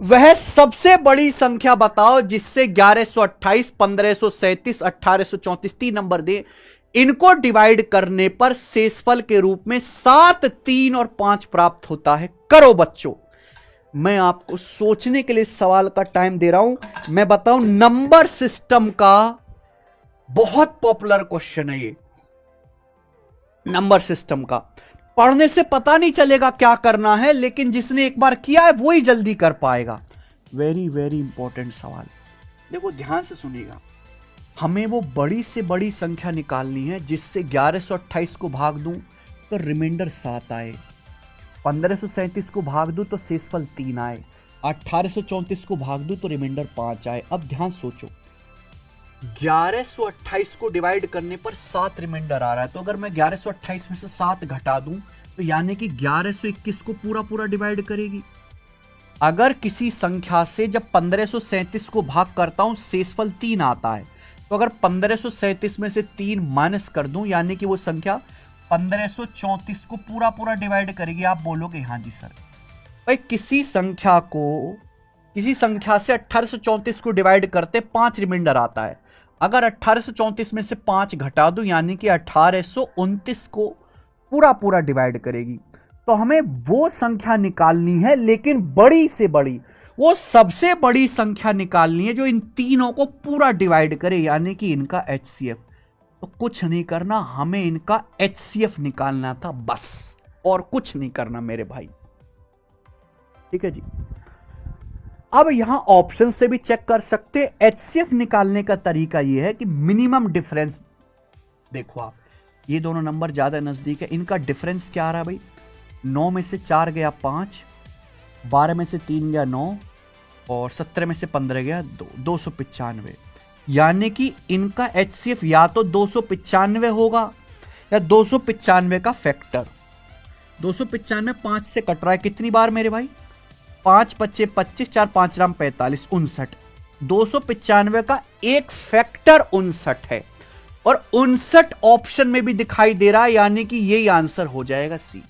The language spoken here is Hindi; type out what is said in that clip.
वह सबसे बड़ी संख्या बताओ जिससे 1128, 1537, 1834 तीन नंबर दे, इनको डिवाइड करने पर शेषफल के रूप में 7, 3 और 5 प्राप्त होता है। करो बच्चों, मैं आपको सोचने के लिए सवाल का टाइम दे रहा हूं। मैं बताऊं, नंबर सिस्टम का बहुत पॉपुलर क्वेश्चन है ये। नंबर सिस्टम का पढ़ने से पता नहीं चलेगा क्या करना है, लेकिन जिसने एक बार किया है वो ही जल्दी कर पाएगा। वेरी वेरी इंपॉर्टेंट सवाल। देखो ध्यान से सुनिएगा, हमें वो बड़ी से बड़ी संख्या निकालनी है जिससे 1128 को भाग दूं तो रिमाइंडर 7 आए, 1537 को भाग दूं तो शेषफल 3 आए, 1834 को भाग दूं तो रिमाइंडर 5 आए। अब ध्यान सोचो, 1128 को डिवाइड करने पर 7 रिमाइंडर आ रहा है, तो अगर मैं 1128 में से 7 घटा दूं तो यानी कि 1121 को पूरा पूरा डिवाइड करेगी। अगर किसी संख्या से जब 1537 को भाग करता हूं शेषफल 3 आता है, तो अगर 1537 में से 3 माइनस कर दूं यानी कि वो संख्या 1534 को पूरा पूरा डिवाइड करेगी। आप बोलोगे हाँ जी सर। भाई किसी संख्या से 1834 को डिवाइड करते 5 रिमाइंडर आता है, अगर 1834 में से 5 घटा दूं यानी कि 1829 को पूरा पूरा डिवाइड करेगी। तो हमें वो संख्या निकालनी है, लेकिन बड़ी से बड़ी, वो सबसे बड़ी संख्या निकालनी है जो इन तीनों को पूरा डिवाइड करे, यानी कि इनका HCF। तो कुछ नहीं करना, हमें इनका HCF निकालना था बस, और कुछ नहीं करना मेरे भाई। ठीक है जी। अब यहां ऑप्शन से भी चेक कर सकते। HCF निकालने का तरीका यह है कि मिनिमम डिफरेंस देखो आप, ये दोनों नंबर ज्यादा नजदीक है, इनका डिफरेंस क्या आ रहा है भाई? 9 में से 4 गया 5, 12 में से 3 गया 9, और 17 में से 15 गया 2, 295। यानी कि इनका HCF या तो 295 होगा या 295 का फैक्टर। 295 5 से कट रहा है कितनी बार मेरे भाई? 5 पच्चे 25, 4 5 राम 45, 59। 295 का एक फैक्टर 59 है, और 59 ऑप्शन में भी दिखाई दे रहा है, यानी कि यही आंसर हो जाएगा सी।